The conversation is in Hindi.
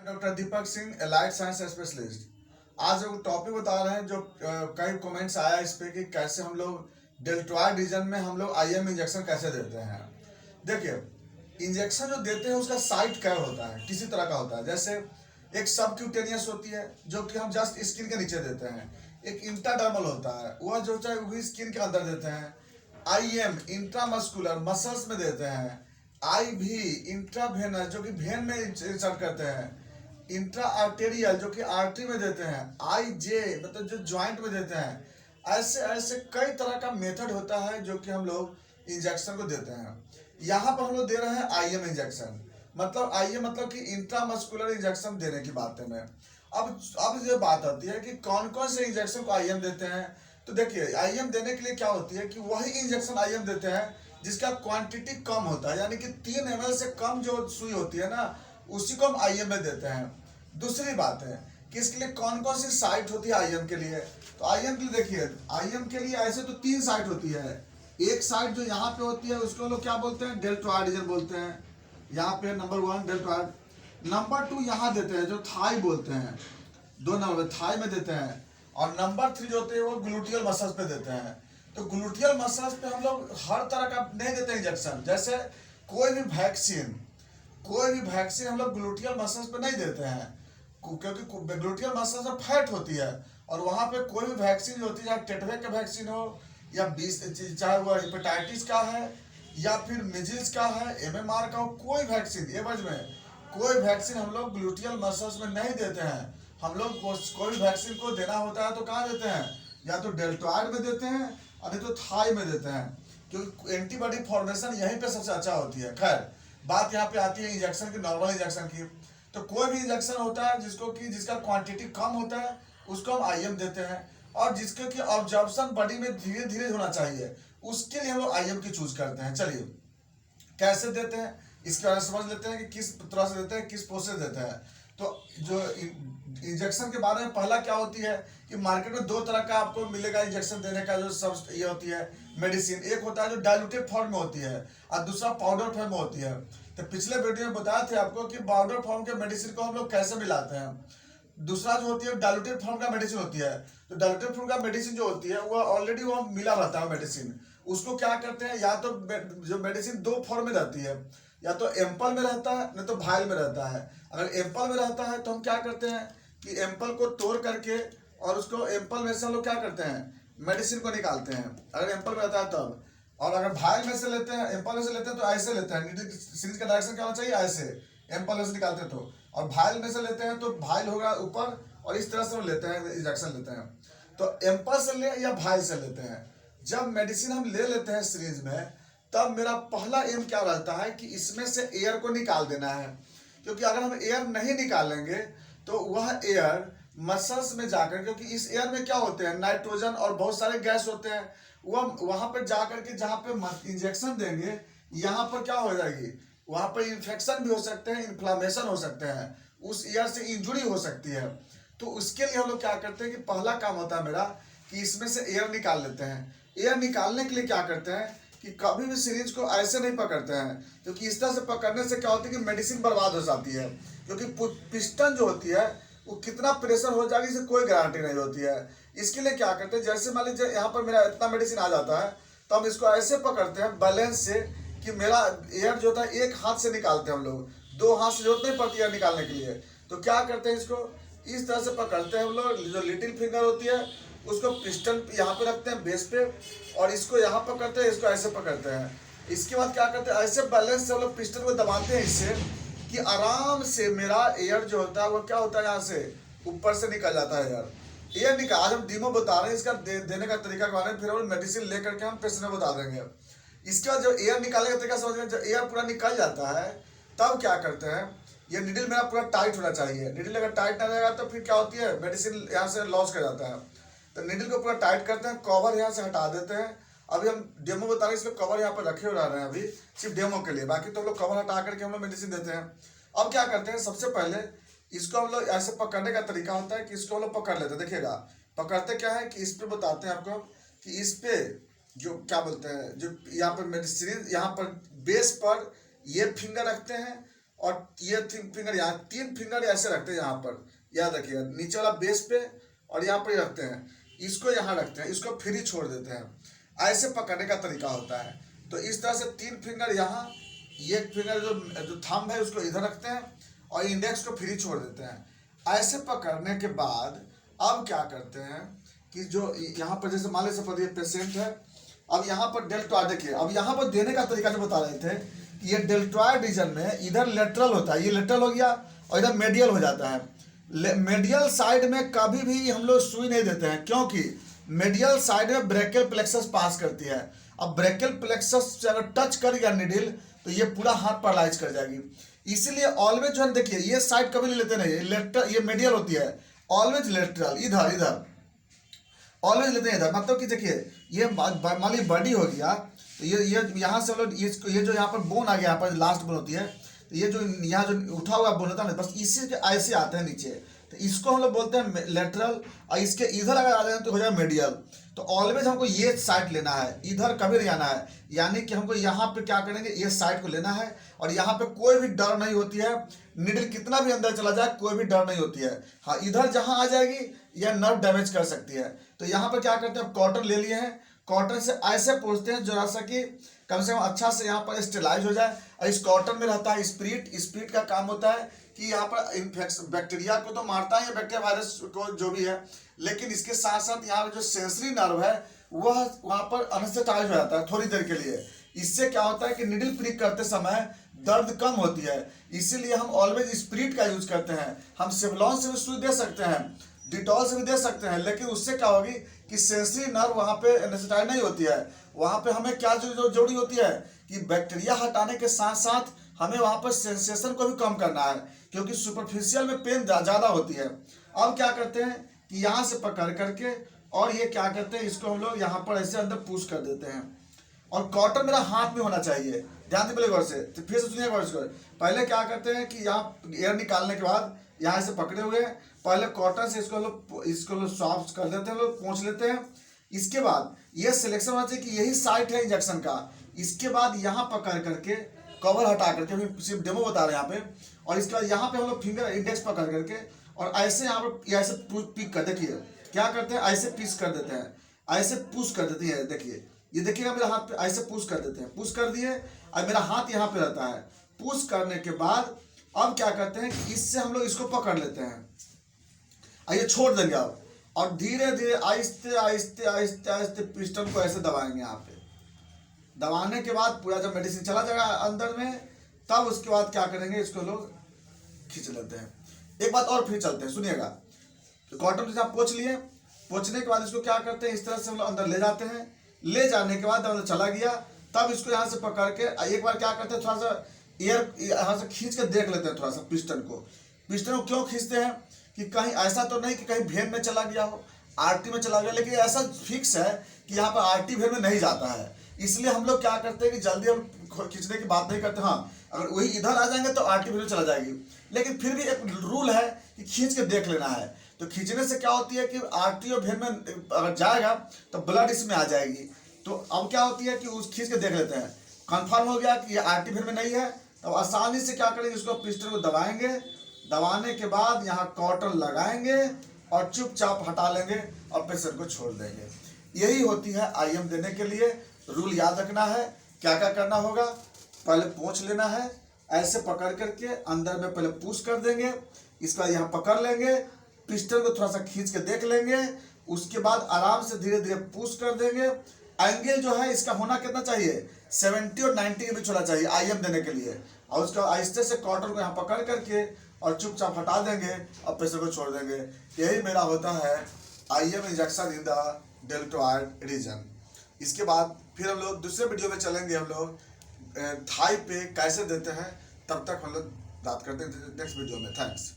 Doctor Deepak Singh, allied science specialist. आज एक टॉपिक बता रहे हैं जो कई कमेंट्स आया इस पे कि कैसे हम लोग डेल्टॉइड रीजन में हम लोग आईएम इंजेक्शन कैसे देते हैं। देखिए, इंजेक्शन जो देते हैं उसका साइट क्या होता है, किसी तरह का होता है। जैसे एक सबक्यूटेनियस होती है जो कि हम जस्ट स्किन के नीचे देते हैं। एक इंट्राडर्मल होता है, वह जो चाहे वही स्किन के अंदर देते हैं। आईएम इंट्रामस्कुलर मसल्स में देते हैं। आई भी इंट्रावेनस जो कि भेन में इंसर्ट करते हैं। इंट्रा आर्टेरियल जो कि आर्टरी में देते हैं। आई जे मतलब जो ज्वाइंट में देते हैं। ऐसे ऐसे कई तरह का मेथड होता है जो कि हम लोग इंजेक्शन को देते हैं। यहाँ पर हम लोग दे रहे हैं आईएम इंजेक्शन। मतलब आईएम मतलब कि इंट्रामस्कुलर इंजेक्शन देने की बात है। मैं अब ये बात आती है कि कौन कौन से इंजेक्शन को आईएम देते हैं। तो देखिए, आईएम देने के लिए क्या होती है कि वही इंजेक्शन आईएम देते हैं जिसका क्वांटिटी कम होता है, यानी कि 3 ml से कम जो सुई होती है ना, उसी को हम आईएम में देते हैं। दूसरी बात है कि इसके लिए कौन कौन सी साइट होती है आईएम के लिए। तो आईएम के लिए देखिए, आईएम के लिए ऐसे तो 3 साइट होती है। एक साइट जो यहाँ पे होती है उसको लोग क्या बोलते हैं, डेल्टॉइड रीजन बोलते हैं। यहाँ पे नंबर 1 डेल्टॉइड। नंबर 2 यहाँ देते हैं जो थाई बोलते हैं, 2 नंबर थाई में देते हैं। और नंबर 3 जो होते हैं वो ग्लूटियल मसल्स पे देते हैं। तो ग्लूटियल मसल्स पे हम लोग हर तरह का नहीं देते इंजेक्शन। जैसे कोई भी वैक्सीन हम लोग ग्लूटियल मसल्स पे नहीं देते हैं, क्योंकि ग्लूटियल मसल्स में फैट होती है। और वहाँ पे कोई भी वैक्सीन जो होती है, चाहे टेटवेक का वैक्सीन हो या चाहे वो हेपेटाइटिस का है या फिर मिजिल्स का है, एमएमआर का हो, कोई वैक्सीन एवज में कोई वैक्सीन हम लोग ग्लूटियल मसल्स में नहीं देते हैं। हम लोग कोई वैक्सीन को देना होता है तो कहाँ देते हैं, या तो डेल्टॉइड में देते हैं और नहीं तो थाई में देते हैं, क्योंकि एंटीबॉडी फॉर्मेशन यहीं पे सबसे अच्छा होती है। खैर, बात यहाँ पे आती है इंजेक्शन की, नॉर्मल इंजेक्शन की। तो कोई भी इंजेक्शन होता है जिसका क्वांटिटी कम होता है उसको हम आईएम देते हैं। और जिसके की ऑब्जर्प्शन बॉडी में धीरे धीरे होना चाहिए, उसके लिए हम लोग आईएम की चूज करते हैं। चलिए कैसे देते हैं इसके बारे में समझ लेते हैं कि किस तरह से देते हैं, किस प्रोसेस देते हैं। तो जो इंजेक्शन के बारे में पहला क्या होती है कि मार्केट में 2 तरह का आपको मिलेगा इंजेक्शन देने का जो सब ये होती है मेडिसिन। एक होता है जो डाइल्यूटेड फॉर्म में होती है और दूसरा पाउडर फॉर्म में होती है। तो पिछले वीडियो में बताया थे आपको कि पाउडर फॉर्म के मेडिसिन को हम लोग कैसे मिलाते हैं। दूसरा जो होती है डाइल्यूटेड फॉर्म का मेडिसिन होती है। तो डाइल्यूटेड फॉर्म का मेडिसिन जो होती है वो ऑलरेडी वो मिला रहता है मेडिसिन। उसको क्या करते हैं, या तो जो मेडिसिन 2 फॉर्म में रहती है, या तो एम्पल में रहता है नहीं तो भाइल में रहता है। अगर एम्पल में रहता है तो हम क्या करते हैं कि एम्पल को तोड़ करके और उसको एम्पल में से हम लोग क्या करते हैं, मेडिसिन को निकालते हैं, अगर एम्पल में रहता है तब। और अगर भाइल में से लेते हैं, एम्पल में से लेते हैं तो ऐसे लेते हैं, नीडल सीरीज का डायरेक्शन क्या होना चाहिए, ऐसे एम्पल में से निकालते हैं तो। और भाइल में से लेते हैं तो भाइल होगा ऊपर और इस तरह से हम लेते हैं, इंजेक्शन लेते हैं। तो एम्पल से ले या भाइल से लेते हैं, जब मेडिसिन हम ले लेते हैं सीरीज में, तब मेरा पहला एम क्या रहता है कि इसमें से एयर को निकाल देना है। क्योंकि अगर हम एयर नहीं निकालेंगे तो वह एयर मसल्स में जाकर, क्योंकि इस एयर में क्या होते हैं, नाइट्रोजन और बहुत सारे गैस होते हैं, वह वहां पर जाकर के जहाँ पे इंजेक्शन देंगे यहाँ पर क्या हो जाएगी, वहां पर इन्फेक्शन भी हो सकते हैं, इन्फ्लामेशन हो सकते हैं, उस एयर से इंजुरी हो सकती है। तो उसके लिए हम लोग क्या करते हैं कि पहला काम होता है मेरा कि इसमें से एयर निकाल लेते हैं। एयर निकालने के लिए क्या करते हैं कि कभी भी सीरीज को ऐसे नहीं पकड़ते हैं, क्योंकि इस तरह से पकड़ने से क्या होता है कि मेडिसिन बर्बाद हो जाती है। क्योंकि पिस्टन जो होती है वो कितना प्रेशर हो जाएगी इससे कोई गारंटी नहीं होती है। इसके लिए क्या करते हैं, जैसे मान लीजिए यहाँ पर मेरा इतना मेडिसिन आ जाता है तो हम इसको ऐसे पकड़ते हैं बैलेंस से कि मेरा एयर जो था एक हाथ से निकालते हैं हम लोग, 2 हाथ से जरूरत नहीं पड़ती है निकालने के लिए। तो क्या करते हैं, इसको इस तरह से पकड़ते हैं हम लोग, जो लिटिल फिंगर होती है उसको पिस्टन यहाँ पे रखते हैं बेस पे, और इसको यहाँ पकड़ते हैं, इसको ऐसे पकड़ते हैं। इसके बाद क्या करते हैं, ऐसे बैलेंस से हम लोग पिस्टन को दबाते हैं इससे कि आराम से मेरा एयर जो होता है वो क्या होता है, यहाँ से ऊपर से निकल जाता है एयर। एयर निकाल, आज हम डीमो बता रहे हैं इसका देने का तरीका के बारे में, फिर हम मेडिसिन लेकर के हम पेशेंट को बता देंगे। इसके बाद जब एयर निकालने का तरीका समझ में, जब एयर पूरा निकल जाता है तब क्या करते हैं, ये निडल मेरा पूरा टाइट होना चाहिए। निडल अगर टाइट ना रहेगा तो फिर क्या होती है, मेडिसिन यहाँ से लॉस कर जाता है। तो निडल को पूरा टाइट करते हैं, कवर यहाँ से हटा देते हैं। अभी हम डेमो बता रहे हैं, इसलिए कवर यहाँ पर रखे हुए रहे हैं अभी सिर्फ डेमो के लिए, बाकी तो हम लोग कवर हटा करके हम लोग मेडिसिन देते हैं। अब क्या करते हैं, सबसे पहले इसको हम लोग ऐसे पकड़ने का तरीका होता है कि इसको हम लोग पकड़ लेते हैं। देखिएगा पकड़ते क्या है कि इस पे बताते हैं आपको कि इस पे जो क्या बोलते हैं, जो यहाँ पर मेडिसिन यहाँ पर बेस पर ये फिंगर रखते हैं और ये तीन फिंगर यहाँ, तीन फिंगर ऐसे रखते हैं यहाँ पर, याद रखिएगा, नीचे वाला बेस पे और यहाँ पर रखते हैं, इसको यहाँ रखते हैं, इसको फ्री छोड़ देते हैं। ऐसे पकड़ने का तरीका होता है। तो इस तरह से तीन फिंगर यहाँ, ये फिंगर जो थंब है उसको इधर रखते हैं और इंडेक्स को फ्री छोड़ देते हैं। ऐसे पकड़ने के बाद अब क्या करते हैं कि जो यहाँ पर जैसे मान लीजिए ये पेशेंट है, अब यहाँ पर डेल्टॉइड, देखिए अब यहाँ पर देने का तरीका जो बता रहे थे कि ये डेल्टॉइड रीजन में इधर लेटरल होता है, ये लेटरल हो गया और इधर मेडियल हो जाता है। मेडियल साइड में कभी भी हम लोग सुई नहीं देते हैं, क्योंकि मेडियल साइड में ब्रेकियल प्लेक्सस पास करती है। अब ब्रेकियल प्लेक्सस से अगर टच कर गया निडिल तो ये पूरा हाथ पैरालाइज कर जाएगी। इसीलिए ऑलवेज जो है, देखिए ये साइड कभी नहीं लेते, नहीं लेटरल, ये मेडियल होती है, ऑलवेज लेटरल, इधर इधर ऑलवेज लेते हैं इधर। मतलब कि देखिए ये मान ली बॉडी हो गया, तो ये यहाँ से हम लोग ये जो यहाँ पर बोन आ गया, यहाँ पर लास्ट बोन होती है, तो ये जो यहाँ जो उठा हुआ बोन होता है ना, बस इसी के ऐसे आते हैं नीचे, तो इसको हम लोग बोलते हैं लेटरल। और इसके इधर अगर आ जाए तो हो जाए मेडियल। तो ऑलवेज हमको ये साइड लेना है, इधर कभी नहीं आना है। यानी कि हमको यहाँ पे क्या करेंगे, ये साइड को लेना है और यहाँ पे कोई भी डर नहीं होती है, निडल कितना भी अंदर चला जाए कोई भी डर नहीं होती है। हाँ, इधर जहाँ आ जाएगी यह नर्व डैमेज कर सकती है। तो यहाँ पर क्या करते हैं, कॉटन ले लिए हैं, कॉटन से ऐसे पोंछते हैं जरा सा कि कम से कम अच्छा से यहाँ पर स्टेलाइज हो जाए। और इस कॉटन में रहता है स्पिरिट, स्पिरिट का काम होता है कि यहाँ पर इन्फेक्शन, बैक्टीरिया को तो मारता है, बैक्टीरिया वायरस को जो भी है, लेकिन इसके साथ साथ यहाँ जो सेंसरी नर्व है वह वहाँ पर अनस्टेटाइज हो जाता है थोड़ी देर के लिए। इससे क्या होता है कि निडल प्रिक करते समय दर्द कम होती है। इसीलिए हम ऑलवेज स्पिरिट का यूज करते हैं। हम सेवलॉन से भी सुई दे सकते हैं, डिटॉल से भी दे सकते हैं, लेकिन उससे क्या होगी कि सेंसरी नर्व वहाँ पे एनेस्थेटाइज नहीं होती है। वहाँ पे हमें क्या जरूरी होती है कि बैक्टीरिया हटाने के साथ साथ हमें वहाँ पर सेंसेशन को भी कम करना है, क्योंकि सुपरफिशियल में पेन ज़्यादा होती है। अब क्या करते हैं कि यहाँ से पकड़ करके और ये क्या करते हैं, इसको हम लोग यहाँ पर ऐसे अंदर पुश कर देते हैं। और कॉटन मेरा हाथ में होना चाहिए, ध्यान दीजिए गौर से, तो फिर से सुनिए गौर से। पहले क्या करते हैं कि यहाँ एयर निकालने के बाद यहाँ से पकड़े हुए हैं, पहले कॉटन से इसको लोग सॉफ्ट कर देते हैं, लोग पोंछ लेते हैं। इसके बाद ये सिलेक्शन होना चाहिए कि यही साइट है इंजेक्शन का। इसके बाद यहाँ पकड़ करके कवर हटा करके, अभी सिर्फ डेमो बता रहे हैं यहाँ पे, और इसके बाद यहाँ पे हम लोग फिंगर इंडेक्स पकड़ करके और ऐसे यहाँ पर ऐसे पिक कर, देखिए क्या करते हैं, ऐसे पीस कर देते हैं, ऐसे पुश कर देते हैं। देखिए ये देखिएगा मेरे हाथ पे ऐसे पुश कर देते हैं, पुश कर दिए और मेरा हाथ यहाँ पे रहता है। पुश करने के बाद अब क्या करते हैं कि इससे हम लोग इसको पकड़ लेते हैं और ये छोड़ देंगे अब, और धीरे धीरे आहिस्ते आहिस्ते आहिस्ते आहिस्ते पिस्टन को ऐसे दबाएंगे। यहाँ पे दबाने के बाद पूरा जब मेडिसिन चला जाएगा अंदर में, तब उसके बाद क्या करेंगे, इसको लोग खींच लेते हैं। एक बात और फिर चलते हैं, सुनिएगा। तो कॉटन से आप पोंछ लिए, पोंछने के बाद इसको क्या करते हैं, इस तरह से हम लोग अंदर ले जाते हैं। ले जाने के बाद अंदर चला गया, तब इसको यहाँ से पकड़ के एक बार क्या करते हैं, थोड़ा सा एयर यहाँ से खींच के देख लेते हैं थोड़ा सा पिस्टन को। पिस्टन को क्यों खींचते हैं कि कहीं ऐसा तो नहीं कि कहीं वेन में चला गया हो, आरटी में चला गया, लेकिन ऐसा फिक्स है कि यहाँ पर आरटी वेन में नहीं जाता है। इसलिए हम लोग क्या करते हैं कि जल्दी हम खींचने की बात नहीं करते। हाँ, अगर वही इधर आ जाएंगे तो आरटी वेन में चला जाएगी, लेकिन फिर भी एक रूल है कि खींच के देख लेना है। तो खींचने से क्या होती है कि आरटी और वेन में अगर जाएगा तो ब्लड इसमें आ जाएगी। तो अब क्या होती है कि उस खींच के देख लेते हैं, कंफर्म हो गया कि ये आरटी वेन में नहीं है, तो आसानी से क्या करेंगे, इसको पिस्टन को दबाएंगे। दबाने के बाद यहाँ कॉटन लगाएंगे और चुपचाप हटा लेंगे और पेशेंट को छोड़ देंगे। यही होती है आईएम देने के लिए। रूल याद रखना है, क्या क्या करना होगा, पहले पोंछ लेना है, ऐसे पकड़ करके अंदर में पहले पुश कर देंगे, इसका यहाँ पकड़ लेंगे, पिस्टन को थोड़ा सा खींच के देख लेंगे, उसके बाद आराम से धीरे धीरे पुश कर देंगे। एंगल जो है इसका होना कितना चाहिए, 70 और 90 के बीच होना चाहिए आईएम देने के लिए। और उसका आहिस्ते से कॉटन को यहाँ पकड़ करके और चुपचाप हटा देंगे और पेशेंट को छोड़ देंगे। यही मेरा होता है IM injection in the deltoid region. इसके बाद फिर हम लोग दूसरे वीडियो में चलेंगे, हम लोग थाई पे कैसे देते हैं। तब तक हम लोग बात करते हैं नेक्स्ट वीडियो में। थैंक्स।